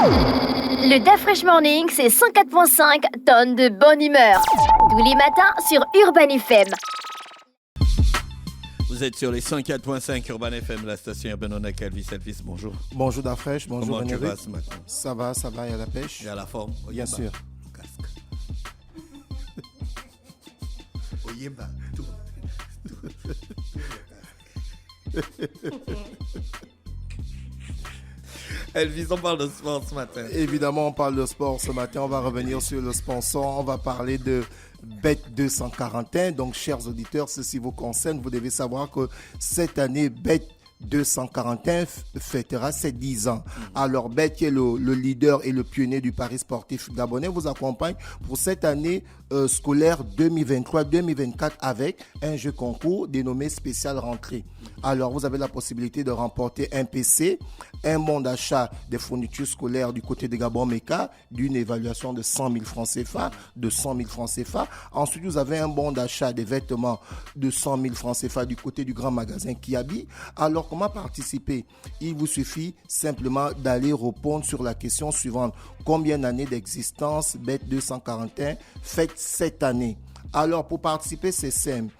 Le DAF Fresh Morning, c'est 104.5 tonnes de bonne humeur. Tous les matins sur Urban FM. Vous êtes sur les 104.5 Urban FM, la station Urban. On a Elvis. Bonjour. Bonjour DAF Fresh, bonjour. Comment tu vas ce matin? Ça va, il y a la pêche. Il y a la forme. Bien sûr. Casque. Oyemba. Tout. Elvis, on parle de sport ce matin. Évidemment, on parle de sport ce matin. On va revenir sur le sponsor. On va parler de Bet 241. Donc, chers auditeurs, ceci vous concerne. Vous devez savoir que cette année, Bet 241 fêtera ses 10 ans. Alors, Bet, qui est le leader et le pionnier du pari sportif gabonais, vous accompagne pour cette année scolaire 2023-2024 avec un jeu concours dénommé Spécial Rentrée. Alors, vous avez la possibilité de remporter un PC, un bon d'achat des fournitures scolaires du côté de Gabon Meka, d'une évaluation de 100 000 francs CFA, Ensuite, vous avez un bon d'achat des vêtements de 100 000 francs CFA du côté du grand magasin Kiabi. Alors, comment participer? Il vous suffit simplement d'aller répondre sur la question suivante. Combien d'années d'existence Bet 241 fête cette année? Alors, pour participer, c'est simple.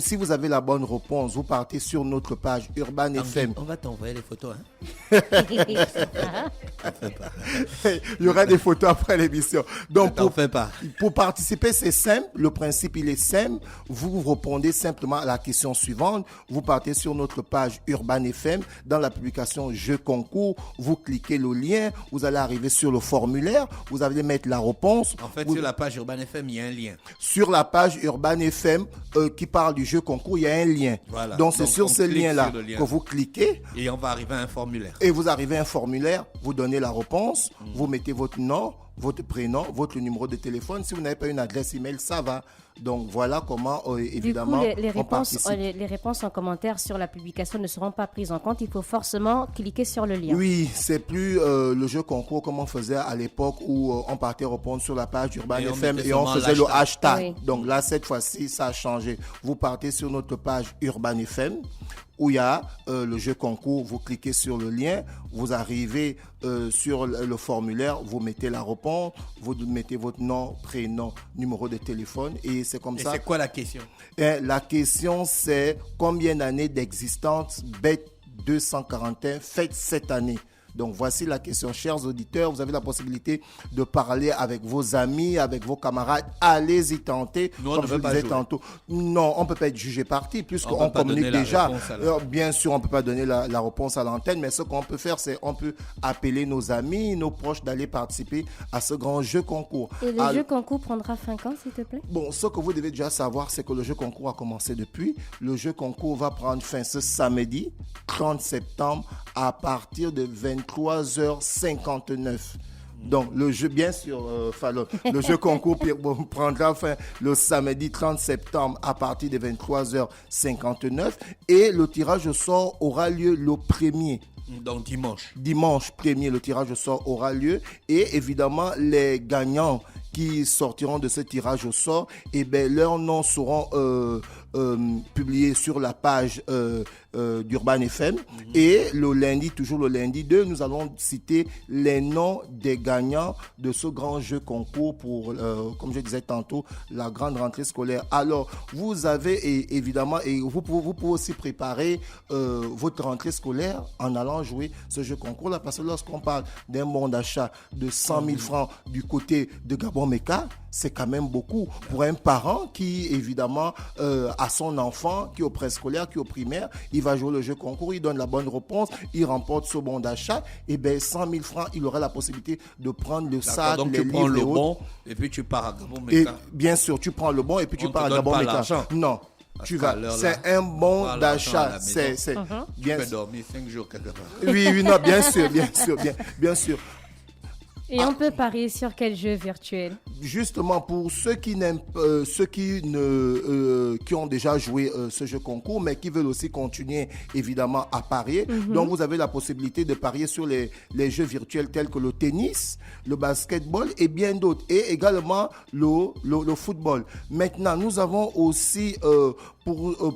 Si vous avez la bonne réponse, vous partez sur notre page Urban FM. On va t'envoyer les photos. Il y aura des photos après l'émission. Donc, pour participer, c'est simple. Le principe, il est simple. Vous répondez simplement à la question suivante. Vous partez sur notre page Urban FM. Dans la publication Jeux concours, vous cliquez le lien. Vous allez arriver sur le formulaire. Vous allez mettre la réponse. En fait, sur la page Urban FM, il y a un lien. Sur la page Urban FM qui parle du jeu concours, il y a un lien. Voilà. Donc, c'est sur ce lien-là que vous cliquez. Et on va arriver à un formulaire. Et vous arrivez à un formulaire, vous donnez la réponse, vous mettez votre nom, votre prénom, votre numéro de téléphone. Si vous n'avez pas une adresse email, ça va. Donc, voilà comment, évidemment, du coup, on participe. les réponses en commentaire sur la publication ne seront pas prises en compte. Il faut forcément cliquer sur le lien. Oui, c'est plus le jeu concours comme on faisait à l'époque où on partait répondre sur la page Urban FM et on faisait le hashtag. Oui. Donc là, cette fois-ci, ça a changé. Vous partez sur notre page Urban FM où il y a le jeu concours, vous cliquez sur le lien, vous arrivez sur le formulaire, vous mettez la réponse, vous mettez votre nom, prénom, numéro de téléphone et c'est comme ça. Et c'est quoi la question? La question, c'est combien d'années d'existence Bet 241 fête cette année? Donc, voici la question. Chers auditeurs, vous avez la possibilité de parler avec vos amis, avec vos camarades. Allez-y tenter. Nous, comme je le disais tantôt. Non, on ne peut pas être jugé parti puisqu'on communique déjà. Bien sûr, on ne peut pas donner la réponse à l'antenne, mais ce qu'on peut faire, c'est on peut appeler nos amis, nos proches d'aller participer à ce grand jeu concours. Et le jeu concours prendra fin quand, s'il te plaît? Bon, ce que vous devez déjà savoir, c'est que le jeu concours a commencé depuis. Le jeu concours va prendre fin ce samedi, 30 septembre, à partir de 23h59. Donc, le jeu, bien sûr, le jeu concours prendra fin le samedi 30 septembre à partir de 23h59 et le tirage au sort aura lieu le 1er. Donc, dimanche. Dimanche 1er, le tirage au sort aura lieu et évidemment, les gagnants qui sortiront de ce tirage au sort, leurs noms seront publiés sur la page d'Urban FM. Et toujours le lundi 2, nous allons citer les noms des gagnants de ce grand jeu concours pour, comme je disais tantôt, la grande rentrée scolaire. Alors, vous avez évidemment, et vous pouvez aussi préparer votre rentrée scolaire en allant jouer ce jeu concours-là, parce que lorsqu'on parle d'un bon d'achat de 100 000 francs du côté de Gabon Meka, c'est quand même beaucoup pour un parent qui, évidemment, a son enfant qui est au préscolaire, qui est au primaire, il va jouer le jeu concours, il donne la bonne réponse, il remporte ce bon d'achat, et 100 000 francs, il aura la possibilité de prendre le sac, donc les tu prends livres le et autres. bon, et puis tu pars à Gabon Meka. Bien sûr, tu prends le bon, et puis tu pars à Gabon Meka. Non. Parce tu vas, c'est un bon d'achat. C'est bien. Tu peux dormir 5 jours quelque part. Oui, non, bien sûr. Et on peut parier sur quel jeu virtuel? Justement, pour ceux qui ont déjà joué ce jeu concours, mais qui veulent aussi continuer évidemment à parier, donc vous avez la possibilité de parier sur les jeux virtuels tels que le tennis, le basketball et bien d'autres, et également le football. Maintenant, nous avons aussi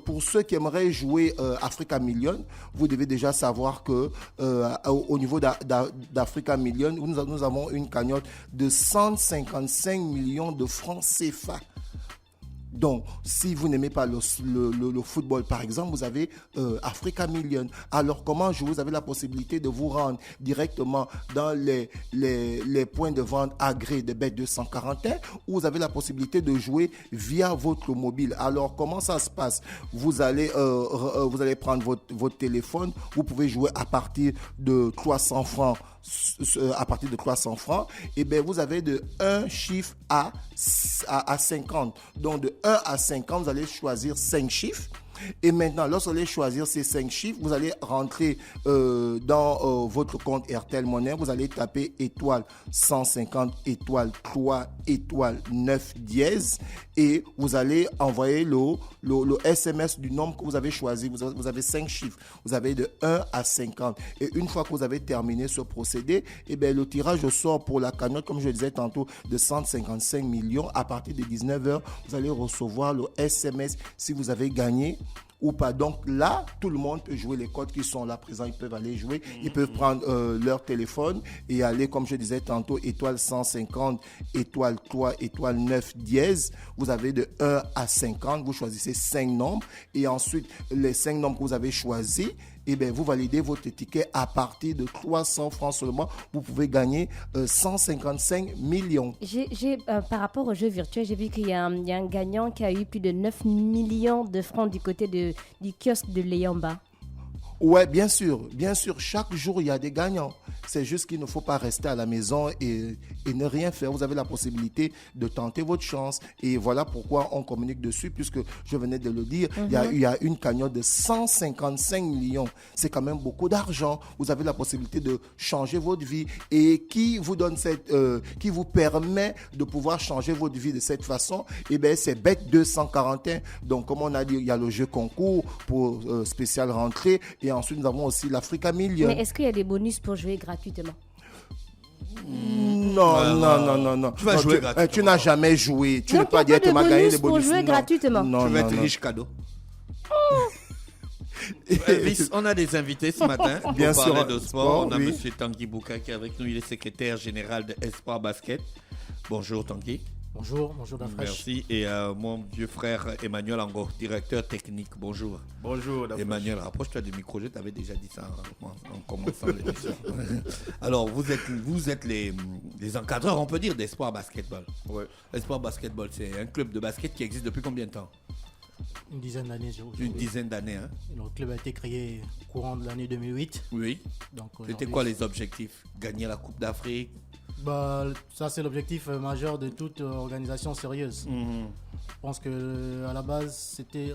pour ceux qui aimeraient jouer Africa Million, vous devez déjà savoir que au niveau d'Africa Million, nous avons une cagnotte de 155 millions de francs CFA. Donc, si vous n'aimez pas le football, par exemple, vous avez Africa Million. Alors, comment jouer? Vous avez la possibilité de vous rendre directement dans les points de vente agréés de Bet241, ou vous avez la possibilité de jouer via votre mobile. Alors, comment ça se passe? Vous allez prendre votre téléphone. Vous pouvez jouer à partir de 300 francs. À partir de 300 francs, et bien vous avez de 1 chiffre à 50. Donc de 1 à 50, vous allez choisir 5 chiffres. Et maintenant, lorsque vous allez choisir ces 5 chiffres, vous allez rentrer dans votre compte RTL Monnaie. Vous allez taper étoile 150 étoile 3 étoile 9 dièse et vous allez envoyer le SMS du nombre que vous avez choisi. Vous avez 5 chiffres. Vous avez de 1 à 50. Et une fois que vous avez terminé ce procédé, eh bien, le tirage au sort pour la cagnotte, comme je le disais tantôt, de 155 millions, à partir de 19h, vous allez recevoir le SMS si vous avez gagné ou pas. Donc là, tout le monde peut jouer. Les codes qui sont là présents, ils peuvent aller jouer. Ils peuvent prendre leur téléphone et aller, comme je disais tantôt, étoile 150, étoile 3, étoile 9 dièse. Vous avez de 1 à 50. Vous choisissez 5 nombres. Et ensuite, les 5 nombres que vous avez choisis, eh bien, vous validez votre ticket à partir de 300 francs seulement. Vous pouvez gagner 155 millions. Par rapport au jeu virtuel, j'ai vu qu'il y a un gagnant qui a eu plus de 9 millions de francs du côté du kiosque de Léamba. Ouais, bien sûr. Chaque jour, il y a des gagnants. C'est juste qu'il ne faut pas rester à la maison et ne rien faire. Vous avez la possibilité de tenter votre chance. Et voilà pourquoi on communique dessus, puisque je venais de le dire, il y a une cagnotte de 155 millions. C'est quand même beaucoup d'argent. Vous avez la possibilité de changer votre vie. Et qui vous donne qui vous permet de pouvoir changer votre vie de cette façon? Eh bien, c'est Bet241. Donc, comme on a dit, il y a le jeu concours pour spécial rentrée. Et ensuite, nous avons aussi l'Africa Million. Mais est-ce qu'il y a des bonus pour jouer gratuitement? Non. Tu vas jouer gratuitement. Tu n'as jamais joué. Tu Donc, ne peux pas directement gagner des bonus. pour jouer gratuitement. Non, Tu vas être riche cadeau. Elvis, on a des invités ce matin pour Bien parler sûr, de sport. On a oui. M. Tanguy Bouka qui est avec nous. Il est secrétaire général de Espoir Basket. Bonjour Tanguy. Bonjour Dafresh. Merci. Et mon vieux frère Emmanuel Ango, directeur technique. Bonjour. Bonjour Dafresh. Emmanuel, rapproche-toi du micro. Je t'avais déjà dit ça en commençant l'émission. Alors, vous êtes les encadreurs, on peut dire, d'Espoir Basketball. Ouais. Espoir Basketball, c'est un club de basket qui existe depuis combien de temps? Une dizaine d'années. Une dizaine d'années. Hein? Le club a été créé au courant de l'année 2008. Oui. Donc, C'était quoi les objectifs? Gagner la Coupe d'Afrique? Ça, c'est l'objectif majeur de toute organisation sérieuse. Je pense qu'à la base, c'était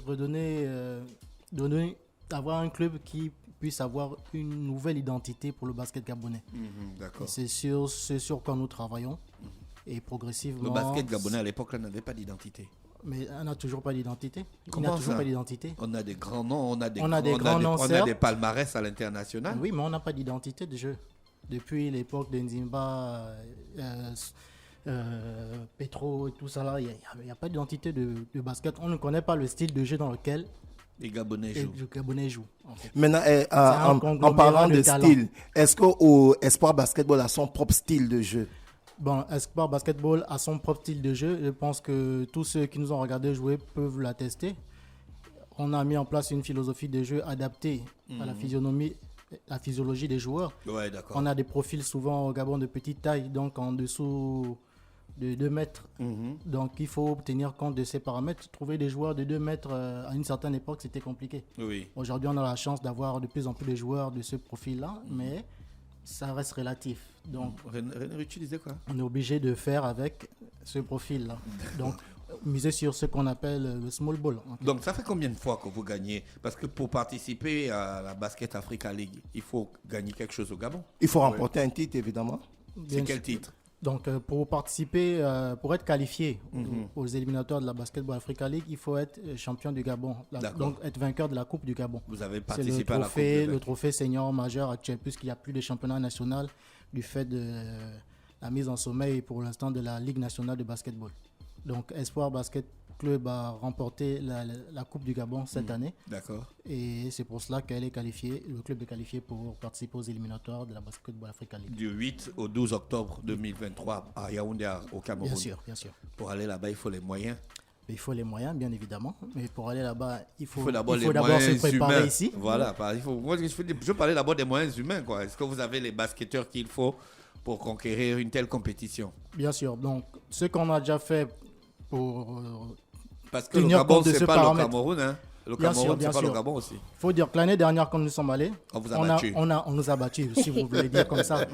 avoir un club qui puisse avoir une nouvelle identité pour le basket gabonais. D'accord. C'est sur quoi nous travaillons. Et progressivement... Le basket gabonais à l'époque là n'avait pas d'identité. Mais on n'a toujours pas d'identité. Comment ça? Pas d'identité. On a des grands noms, on a des palmarès à l'international. Oui, mais on n'a pas d'identité de jeu. Depuis l'époque de Nzimba, Petro et tout ça là, il n'y a pas d'identité de basket. On ne connaît pas le style de jeu dans lequel les Gabonais jouent. En fait. Maintenant, en parlant de style, est-ce que Espoir Basketball a son propre style de jeu? Bon, Espoir Basketball a son propre style de jeu. Je pense que tous ceux qui nous ont regardé jouer peuvent l'attester. On a mis en place une philosophie de jeu adaptée à la physiologie des joueurs. Ouais, d'accord. On a des profils souvent au Gabon de petite taille, donc en dessous de 2 mètres. Donc il faut tenir compte de ces paramètres. Trouver des joueurs de 2 mètres à une certaine époque, c'était compliqué. Oui. Aujourd'hui, on a la chance d'avoir de plus en plus de joueurs de ce profil-là, mais ça reste relatif. Donc, réutiliser quoi? On est obligé de faire avec ce profil-là. Donc, miser sur ce qu'on appelle le small ball. Donc, ça fait combien de fois que vous gagnez? Parce que pour participer à la Basket Africa League, il faut gagner quelque chose au Gabon. Il faut remporter un titre, évidemment. C'est quel titre? Donc, pour participer, pour être qualifié aux éliminatoires de la Basketball Africa League, il faut être champion du Gabon. Donc, être vainqueur de la Coupe du Gabon. Vous avez participé à la Coupe du le trophée senior majeur actuel, puisqu'il n'y a plus de championnat national du fait de la mise en sommeil pour l'instant de la Ligue nationale de basketball. Donc, Espoir Basket club a remporté la Coupe du Gabon cette année. D'accord. Et c'est pour cela qu'elle est qualifiée, le club est qualifié pour participer aux éliminatoires de la Basketball Africa League. Du 8 au 12 octobre 2023 à Yaoundé, au Cameroun. Bien sûr. Pour aller là-bas, il faut les moyens. Mais il faut les moyens, bien évidemment. Mais pour aller là-bas, il faut d'abord se préparer humains. ici. Voilà. Je parlais d'abord des moyens humains, quoi. Est-ce que vous avez les basketteurs qu'il faut pour conquérir une telle compétition? Bien sûr. Donc, ce qu'on a déjà fait pour Parce que le tenir Gabon, compte de c'est ce pas paramètre. le Cameroun, hein. Le Bien Cameroun, sûr, bien c'est pas le sûr. Gabon aussi. Il faut dire que l'année dernière, quand nous sommes allés, On vous a battu. on nous a battus, si vous voulez dire comme ça.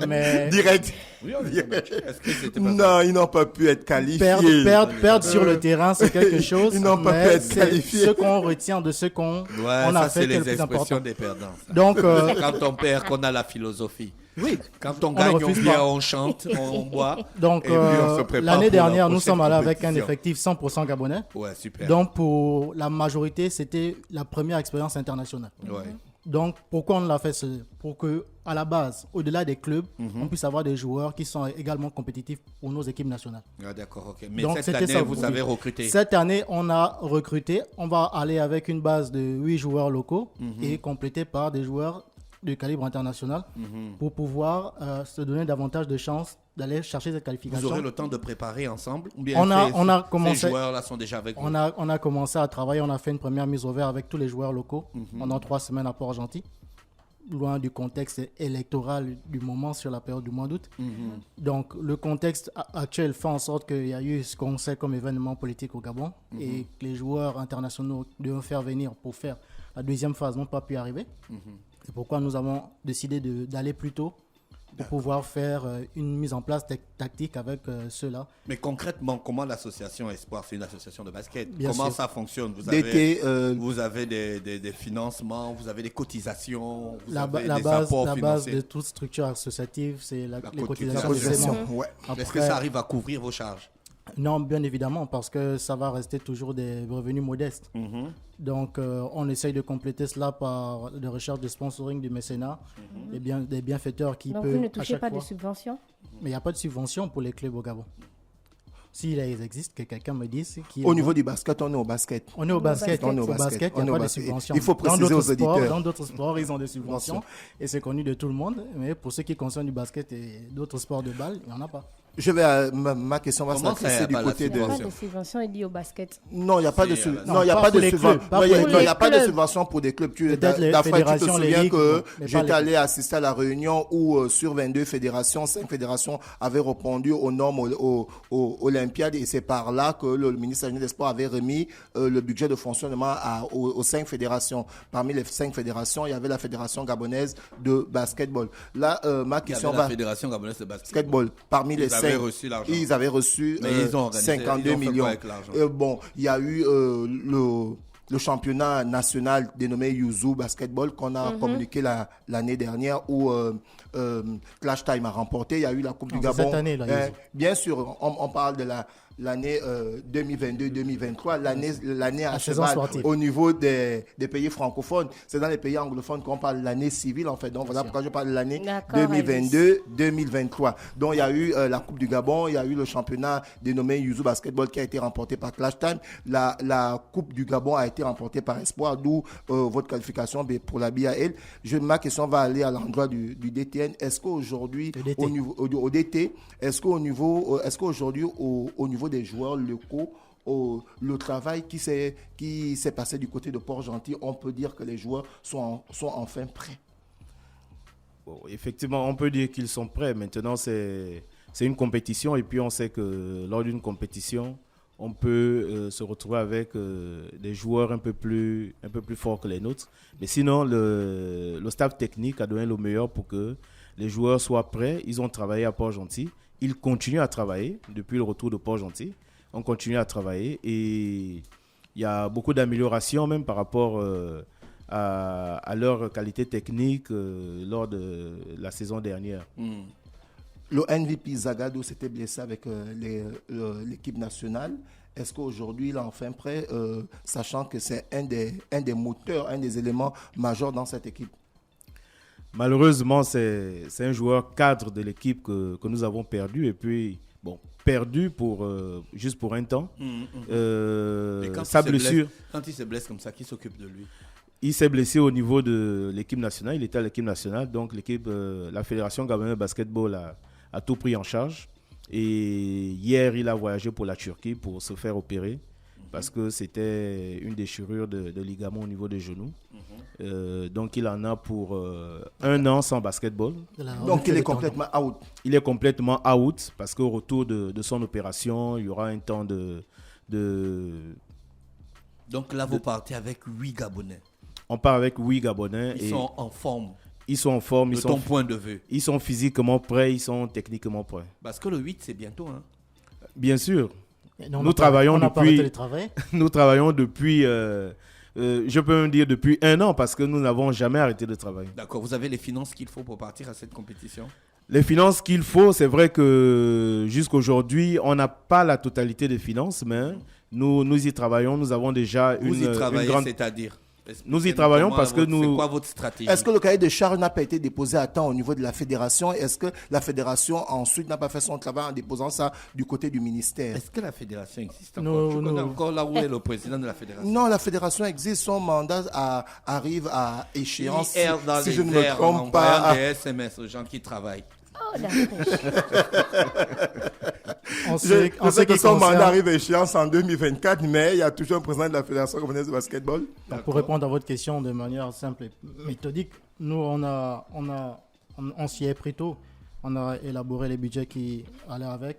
Mais Direct. Oui, on vous a battu. Est-ce que c'était pas ça? Non, ils n'ont pas pu être qualifiés. perdre sur le terrain, c'est quelque chose. Ils n'ont pas mais pu être c'est qualifiés. Ce qu'on retient de ce qu'on Ouais, on a ça, fait c'est qui est le les plus expressions important. des perdants. ça. Donc, Quand on perd, qu'on a la philosophie. oui. Quand on ne gagne, on refuse vient, pas. on chante, on boit. Donc, Et puis, on se prépare l'année pour la dernière, nous prochaine sommes allés avec un compétition. effectif 100% gabonais. Ouais, super. Donc, pour la majorité, c'était la première expérience internationale. Ouais. Donc, pourquoi on l'a fait? Pour que, à la base, au-delà des clubs, Mhm. on puisse avoir des joueurs qui sont également compétitifs pour nos équipes nationales. Ah, d'accord, ok. Mais Donc, cette c'était année, ça, vous oui. avez recruté. Cette année, on a recruté. On va aller avec une base de 8 joueurs locaux Mhm. et complété par des joueurs de calibre international pour pouvoir se donner davantage de chances d'aller chercher cette Vous qualification. aurez le temps de préparer ensemble ou bien On a commencé- Ces joueurs-là sont déjà avec vous. On a commencé à travailler, on a fait une première mise au vert avec tous les joueurs locaux Mhm. pendant 3 semaines à Port-Gentil, loin du contexte électoral du moment sur la période du mois d'août. Mhm. Donc le contexte actuel fait en sorte qu'il y a eu ce qu'on sait comme événement politique au Gabon Mhm. et que les joueurs internationaux devaient faire venir pour faire la deuxième phase n'ont pas pu arriver. Mhm. C'est pourquoi nous avons décidé d'aller plus tôt pour pouvoir faire une mise en place tactique avec ceux-là. Mais concrètement, comment l'association Espoir, c'est une association de basket, Bien comment sûr. ça fonctionne? D'été, Vous avez des financements, vous avez des cotisations, vous La avez des base apports de financiers. toute structure associative, c'est les cotisation. cotisations la de cotisation, paiement. ouais. Est-ce que Après- ça arrive à couvrir vos charges? Non, bien évidemment, parce que ça va rester toujours des revenus modestes. Mhm. Donc, on essaye de compléter cela par des recherches de sponsoring, du mécénat, des bienfaiteurs qui Donc peuvent vous ne à touchez chaque pas de fois. subventions? Mais il n'y a pas de subvention pour les clubs au Gabon. S'il existe, que quelqu'un me dise. Au niveau du basket, on est au basket. On est au basket, On est au Au basket. basket, il On n'y est a au pas de basket. subvention. Il faut Dans préciser d'autres aux sports- auditeurs. Dans d'autres sports, ils ont des subventions. Et c'est connu de tout le monde. Mais pour ce qui concerne du basket et d'autres sports de balle, il n'y en a pas. Je vais ma question va Comment ça, s'adresser y a du pas la côté Il n'y a de. pas de subvention liée au basket. Non, il n'y a pas de Si, subvention. non, Non, il n'y a pas pas pour de les subvention. clubs, pas Non, pour il les n'y a pas de clubs. subvention pour des clubs. Peut-être les D'après, tu te fédérations, les souviens ligues, que mais pas j'étais les allé assister à la réunion où sur 22 fédérations, 5 fédérations avaient répondu aux normes aux Olympiades et c'est par là que le ministère des Sports avait remis le budget de fonctionnement aux 5 fédérations. Parmi les 5 fédérations, il y avait la fédération gabonaise de basketball. Là, ma Il y question avait la va. Fédération gabonaise de basket. Basketball. Parmi les Ils avaient 5, reçu l'argent. ils avaient reçu Mais ils ont organisé, 52 ils ont fait quoi millions. avec l'argent? Bon, il y a eu le championnat national dénommé Yuzu Basketball qu'on a communiqué l'année dernière où Clash Time a remporté. Il y a eu la Coupe du Non, Gabon. c'est cette année, là, Yuzu. Bien sûr, on parle de l'année 2022-2023, l'année à La saison cheval sportive. au niveau des pays francophones. C'est dans les pays anglophones qu'on parle de l'année civile en fait. Donc voilà pourquoi je parle de l'année D'accord, 2022-2023. Donc il y a eu la Coupe du Gabon, il y a eu le championnat dénommé Yuzu Basketball qui a été remporté par Clash Time. La Coupe du Gabon a été remportée par Espoir, d'où votre qualification pour la BAL. Ma question va aller à l'endroit du DTN. Est-ce qu'aujourd'hui, Le DT. au niveau au DT, est-ce qu'aujourd'hui au niveau des joueurs locaux, le travail qui s'est passé du côté de Port-Gentil, on peut dire que les joueurs sont enfin prêts? Bon, effectivement, on peut dire qu'ils sont prêts. Maintenant, c'est une compétition et puis on sait que lors d'une compétition, on peut se retrouver avec des joueurs un peu plus forts que les nôtres. Mais sinon, le staff technique a donné le meilleur pour que les joueurs soient prêts. Ils ont travaillé à Port-Gentil. Ils continuent à travailler depuis le retour de Port-Gentil. On continue à travailler et il y a beaucoup d'améliorations même par rapport à leur qualité technique lors de la saison dernière. Le MVP Zagadou s'était blessé avec l'équipe nationale. Est-ce qu'aujourd'hui, il est enfin prêt, sachant que c'est un des moteurs, un des éléments majeurs dans cette équipe? Malheureusement, c'est un joueur cadre de l'équipe que nous avons perdu. Et puis, bon, perdu juste pour un temps. Et quand Sa il se blesse- blessure, Quand il se blesse comme ça, qui s'occupe de lui? il s'est blessé au niveau de l'équipe nationale. Il était à l'équipe nationale, donc la Fédération gabonaise de basketball a tout pris en charge. Et hier, il a voyagé pour la Turquie pour se faire opérer parce que c'était une déchirure de ligament au niveau des genoux. Donc, il en a pour 1 an sans basketball. Donc il est complètement out. Il est complètement out parce qu'au retour de son opération, il y aura un temps de Donc là, vous partez avec 8 Gabonais. On part avec 8 Gabonais. Ils sont en forme, Ils sont en forme, de ton point de vue. ils sont physiquement prêts, ils sont techniquement prêts. Parce que le 8, c'est bientôt. Hein. Bien sûr, Mais non, on Nous n'a pas- travaillons on n'a pas depuis- arrêté de travailler. nous travaillons depuis, je peux même dire depuis 1 an parce que nous n'avons jamais arrêté de travailler. D'accord, vous avez les finances qu'il faut pour partir à cette compétition? Les finances qu'il faut, c'est vrai que jusqu'aujourd'hui, on n'a pas la totalité des finances, mais nous y travaillons. Nous avons déjà Vous y une travaillez, grande... c'est-à-dire? Nous y travaillons parce que nous- C'est quoi votre stratégie? Est-ce que le cahier de charges n'a pas été déposé à temps au niveau de la fédération? Est-ce que la fédération ensuite n'a pas fait son travail en déposant ça du côté du ministère? Est-ce que la fédération existe encore? Non, Je connais non. encore là où est le président de la fédération. Non, la fédération existe, son mandat arrive à échéance. Il erre dans Si les je ne me airs en trompe envoyant pas. des SMS aux gens qui travaillent. Oh, la fraîche. En Je ce en ce sais que qui son mandat concerne- arrive à échéance en 2024, mais il y a toujours un président de la Fédération gabonaise de basketball. Pour répondre à votre question de manière simple et méthodique, nous, on s'y est pris tôt. On a élaboré les budgets qui allaient avec.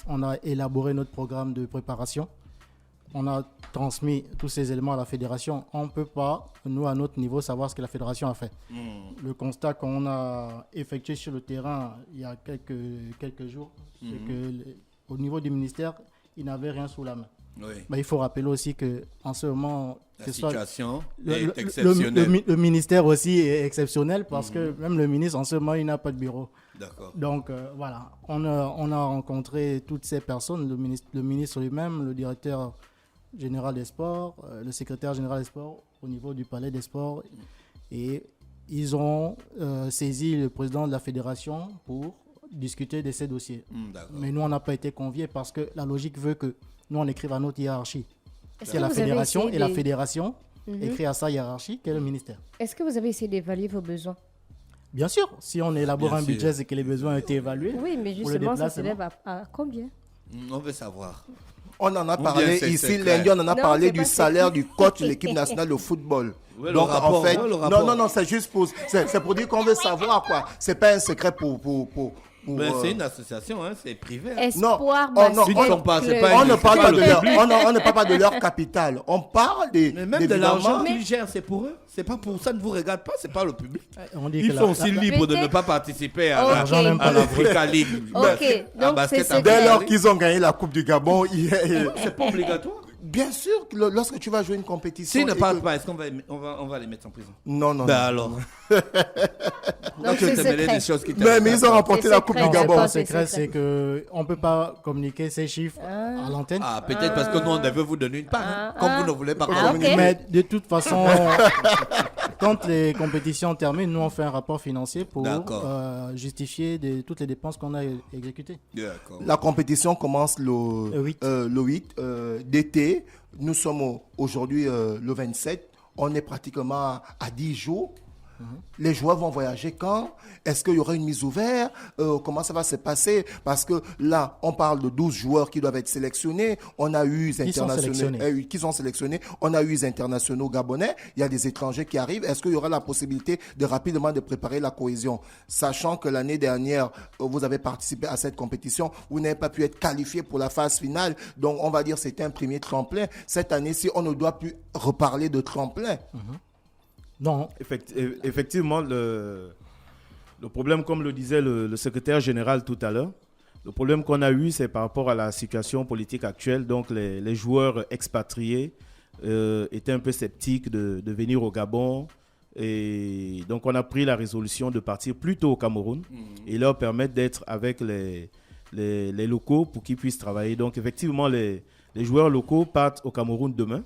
On a élaboré notre programme de préparation. On a transmis tous ces éléments à la fédération. On ne peut pas, nous, à notre niveau, savoir ce que la fédération a fait. Le constat qu'on a effectué sur le terrain il y a quelques jours, c'est que au niveau du ministère, ils n'avaient rien sous la main. Oui. Mais il faut rappeler aussi qu'en ce moment, La que ce soit situation le- est le- exceptionnelle. le ministère aussi est exceptionnel parce que même le ministre, en ce moment, il n'a pas de bureau. D'accord. Donc voilà, on a rencontré toutes ces personnes, le ministre lui-même, le directeur général des sports, le secrétaire général des sports au niveau du palais des sports. Et ils ont saisi le président de la fédération pour discuter de ces dossiers. D'accord. Mais nous, on n'a pas été conviés parce que la logique veut que nous, on écrive à notre hiérarchie. Est-ce C'est que la vous avez fédération essayé et la de- fédération Mhm. écrit à sa hiérarchie, qui est le ministère. Est-ce que vous avez essayé d'évaluer vos besoins? Bien sûr, si on élabore Bien un sûr. budget, c'est que les besoins ont été évalués. Oui, mais Pour le justement, ça déplacement. s'élève à combien? On veut savoir. On en a Ou parlé bien c'est ici, secret. lundi, on en a Non, parlé c'est du pas salaire secret. du coach de l'équipe nationale de football. Ouais, le Donc rapport, en fait, ouais, le rapport. non, c'est juste c'est pour dire qu'on veut savoir quoi. C'est pas un secret pour Mais c'est une association, hein, c'est privé. hein. Espoir oh, non, Basket ils sont pas- c'est Club. pas on une- ne parle c'est pas pas de le leur, public. on ne parle pas de leur capital. On parle Mais même de l'argent d'évidemment- qu'ils gèrent, c'est pour eux. C'est pas pour ça, ne vous regarde pas, c'est pas le public. On dit Ils que sont aussi libres de ne Peut-être- pas participer à Ok. L'argent n'aime à pas la l'Africa League. Ok, À donc basket c'est à secret. Dès Paris. lors qu'ils ont gagné la Coupe du Gabon, C'est pas obligatoire. bien sûr, que lorsque tu vas jouer une compétition. S'ils ne et parlent que- pas, est-ce qu'on va les mettre en prison? Non, non. Ben non. alors. Donc Tu c'est te mêler secret. des choses qui Mais ils ont remporté C'est la Coupe secret, du Non, Gabon. c'est pas c'est secret, secret. c'est que on peut pas communiquer ces chiffres à l'antenne. Ah, peut-être parce que nous, on devait vous donner une part. hein, comme vous ne voulez pas Ah, communiquer. ok. Mais de toute façon, quand les compétitions terminent, nous on fait un rapport financier pour D'accord. justifier toutes les dépenses qu'on a exécutées. D'accord. La compétition commence le 8. 8 d'été. Nous sommes aujourd'hui le 27. On est pratiquement à 10 jours. Les joueurs vont voyager quand? Est-ce qu'il y aura une mise ouverte? Comment ça va se passer? Parce que là, on parle de 12 joueurs qui doivent être sélectionnés. On a eu Qui sont sélectionnés. qui sont sélectionnés. On a eu les internationaux gabonais. Il y a des étrangers qui arrivent. Est-ce qu'il y aura la possibilité de rapidement de préparer la cohésion? Sachant que l'année dernière, vous avez participé à cette compétition. Vous n'avez pas pu être qualifié pour la phase finale. Donc, on va dire que c'était un premier tremplin. Cette année-ci, on ne doit plus reparler de tremplin. Non, Effectivement, le problème, comme le disait le secrétaire général tout à l'heure, le problème qu'on a eu, c'est par rapport à la situation politique actuelle. Donc, les joueurs expatriés étaient un peu sceptiques de venir au Gabon. Et donc, on a pris la résolution de partir plus tôt au Cameroun et leur permettre d'être avec les locaux pour qu'ils puissent travailler. Donc, effectivement, les joueurs locaux partent au Cameroun demain.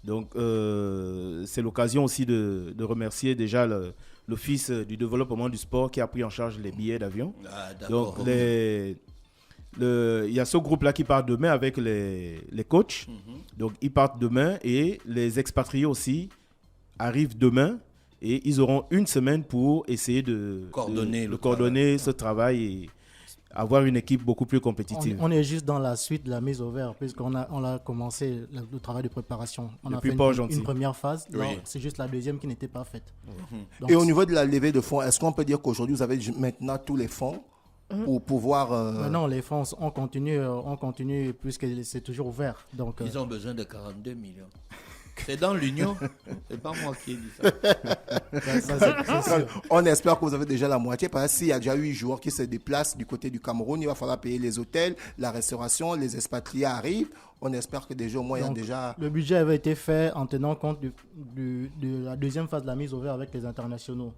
Donc, c'est l'occasion aussi de remercier déjà l'Office du développement du sport qui a pris en charge les billets d'avion. Ah, d'accord. Donc, Il y a ce groupe-là qui part demain avec les coachs. Donc, ils partent demain et les expatriés aussi arrivent demain. Et ils auront une semaine pour essayer de coordonner ce travail et avoir une équipe beaucoup plus compétitive. On est juste dans la suite de la mise au vert, puisqu'on a commencé le travail de préparation. On a fait une première phase. Oui. C'est juste la deuxième qui n'était pas faite. Donc, Et au niveau de la levée de fonds, est-ce qu'on peut dire qu'aujourd'hui, vous avez maintenant tous les fonds pour pouvoir... non, les fonds, on continue puisque c'est toujours ouvert. Donc, Ils ont besoin de 42 millions. C'est dans l'Union. C'est pas moi qui ai dit ça. c'est sûr. On espère que vous avez déjà la moitié, parce que s'il y a déjà 8 joueurs qui se déplacent du côté du Cameroun, il va falloir payer les hôtels, la restauration, les expatriés arrivent. On espère que déjà, au moins, il y a déjà... Le budget avait été fait en tenant compte de la deuxième phase de la mise au vert avec les internationaux,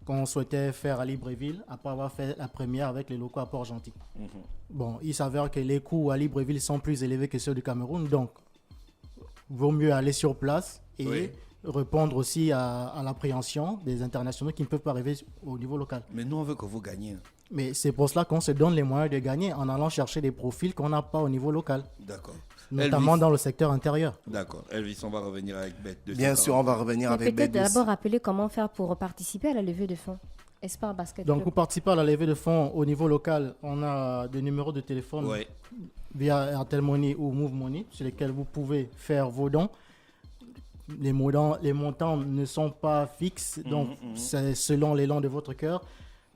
qu'on souhaitait faire à Libreville, après avoir fait la première avec les locaux à Port-Gentil. Bon, il s'avère que les coûts à Libreville sont plus élevés que ceux du Cameroun, donc vaut mieux aller sur place et répondre aussi à l'appréhension des internationaux qui ne peuvent pas arriver au niveau local. Mais nous, on veut que vous gagnez. Mais c'est pour cela qu'on se donne les moyens de gagner en allant chercher des profils qu'on n'a pas au niveau local, D'accord. notamment Elvis. dans le secteur intérieur. D'accord. Elvis, on va revenir avec Bet. Bien sûr, on va revenir Mais avec peut-être Bet2. d'abord rappeler comment faire pour participer à la levée de fonds. Espoir Basket Donc, Club. pour participer à la levée de fonds au niveau local, on a des numéros de téléphone Oui. via Airtel Money ou Move Money sur lesquels vous pouvez faire vos dons. Les montants ne sont pas fixes, donc c'est selon l'élan de votre cœur.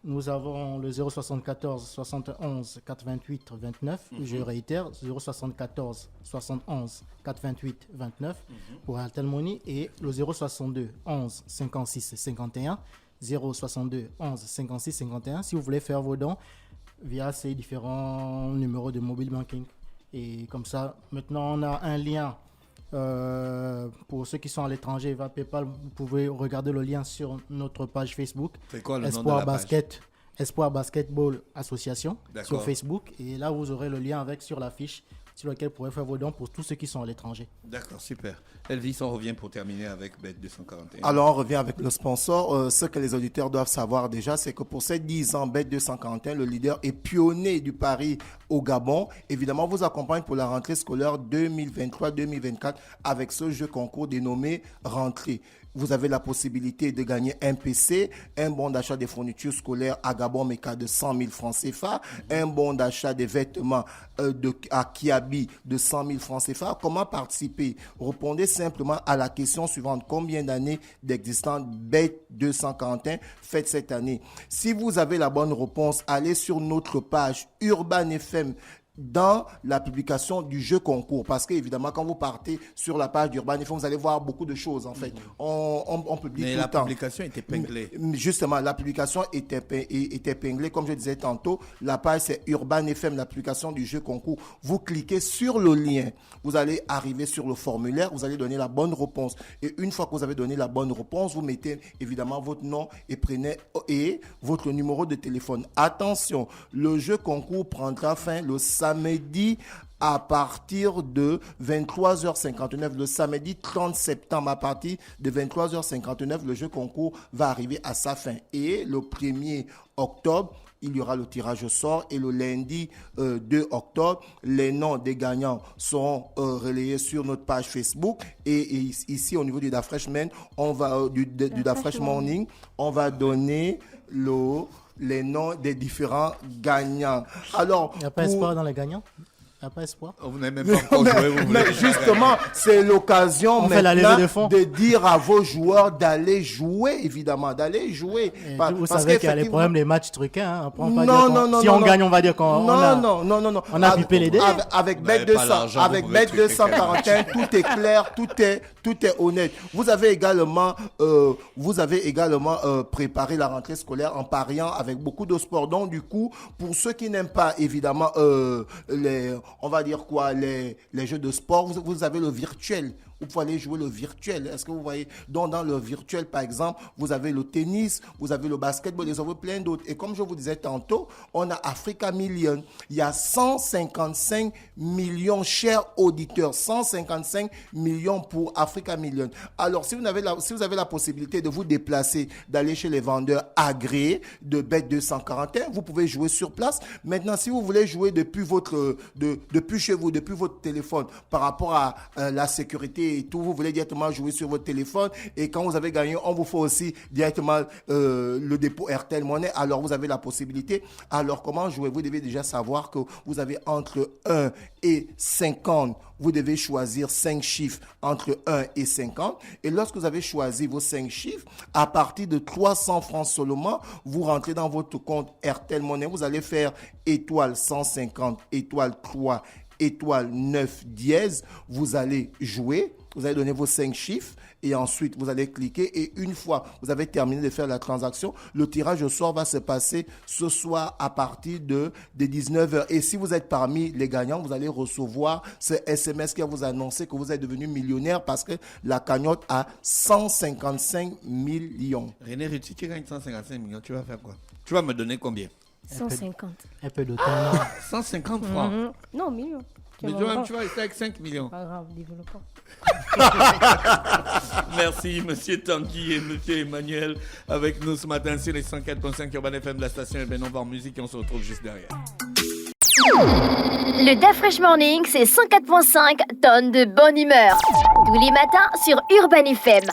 Nous avons le 074 71 428 29, je réitère, 074 71 428 29 pour Airtel Money, et le 062 11 56 51, 062 11 56 51 si vous voulez faire vos dons via ces différents numéros de mobile banking. Et comme ça, maintenant on a un lien. Pour ceux qui sont à l'étranger, va PayPal, vous pouvez regarder le lien sur notre page Facebook. C'est quoi le nom de Espoir la Basket, Espoir Basketball Association D'accord. sur Facebook. Et là, vous aurez le lien avec sur la fiche sur laquelle vous pourrez faire vos dons pour tous ceux qui sont à l'étranger. D'accord, super. Elvis, on revient pour terminer avec Bet 241. Alors, on revient avec le sponsor. Ce que les auditeurs doivent savoir déjà, c'est que pour ces 10 ans, Bet 241, le leader et pionnier du pari au Gabon, évidemment, vous accompagne pour la rentrée scolaire 2023-2024 avec ce jeu concours dénommé Rentrée. Vous avez la possibilité de gagner un PC, un bon d'achat des fournitures scolaires à Gabon Meka de 100 000 francs CFA, un bon d'achat des vêtements à Kiabi de 100 000 francs CFA. Comment participer? Répondez simplement à la question suivante. Combien d'années d'existence Bet 241 faites cette année? Si vous avez la bonne réponse, allez sur notre page Urban FM dans la publication du jeu concours, parce que évidemment quand vous partez sur la page d'Urban FM, vous allez voir beaucoup de choses en fait. On publie Mais tout la le temps. publication est épinglée. Justement, la publication est épinglée, comme je disais tantôt. La page c'est Urban FM, la publication du jeu concours. Vous cliquez sur le lien, vous allez arriver sur le formulaire, vous allez donner la bonne réponse. Et une fois que vous avez donné la bonne réponse, vous mettez évidemment votre nom et votre numéro de téléphone. Attention, le jeu concours prendra fin le samedi à partir de 23h59, le samedi 30 septembre, à partir de 23h59, le jeu concours va arriver à sa fin. Et le 1er octobre, il y aura le tirage au sort, et le lundi 2 octobre, les noms des gagnants seront relayés sur notre page Facebook. Et ici, au niveau du Da Freshman, on va du Da Fresh Morning, on va donner les noms des différents gagnants. Alors, Il n'y a pas espoir dans les gagnants? Il n'y a pas espoir? Vous n'avez même pas encore joué. Vous voulez mais justement, c'est l'occasion On fait la levée de fonds. maintenant de dire à vos joueurs d'aller jouer, évidemment, d'aller jouer. Et Parce- vous parce savez qu'il y a les qu'effectivement- problèmes des matchs truqués. Hein. Après, on va Non, dire non, non, si non, on non. gagne, on va dire qu'on Non, on a, non, non, non, non. on a pipé les dés. Avec Vous Bet n'avez pas 200, l'argent, avec vous pouvez Bet truquer 241, tout est clair, tout est honnête. Vous avez également préparé la rentrée scolaire en pariant avec beaucoup de sport. Donc, du coup, pour ceux qui n'aiment pas, évidemment, on va dire quoi, les jeux de sport, vous avez le virtuel. vous pouvez aller jouer le virtuel. Est-ce que vous voyez? Donc, dans le virtuel, par exemple, vous avez le tennis, vous avez le basketball, vous avez plein d'autres. Et comme je vous disais tantôt, on a Africa Million. Il y a 155 millions, chers auditeurs, 155 millions pour Africa Million. Alors, si vous avez la possibilité de vous déplacer, d'aller chez les vendeurs agréés de Bet241, vous pouvez jouer sur place. Maintenant, si vous voulez jouer depuis chez vous, depuis votre téléphone, par rapport à la sécurité et tout, vous voulez directement jouer sur votre téléphone et quand vous avez gagné, on vous fait aussi directement le dépôt RTL Money. Alors, vous avez la possibilité. Alors, comment jouer? Vous devez déjà savoir que vous avez entre 1 et 50. Vous devez choisir 5 chiffres entre 1 et 50. Et lorsque vous avez choisi vos 5 chiffres, à partir de 300 francs seulement, vous rentrez dans votre compte RTL Money. Vous allez faire étoile 150, étoile 3, étoile 9 dièse. Vous allez jouer. Vous allez donner vos 5 chiffres et ensuite vous allez cliquer et une fois vous avez terminé de faire la transaction, le tirage au sort va se passer ce soir à partir de 19h. Et si vous êtes parmi les gagnants, vous allez recevoir ce SMS qui va vous annoncer que vous êtes devenu millionnaire parce que la cagnotte a 155 millions. René Ritchie, tu gagnes 155 millions, tu vas faire quoi? Tu vas me donner combien? 150. Un peu de temps. Là. 150 francs. Non, millions. Mais toi-même, tu vas rester avec 5 millions. Pas grave, développons. Merci, monsieur Tanguy et monsieur Emmanuel, avec nous ce matin sur les 104.5 Urban FM de la station. Et bien, on va en musique et on se retrouve juste derrière. Le Da Fresh Morning, c'est 104.5 tonnes de bonne humeur. Tous les matins sur Urban FM.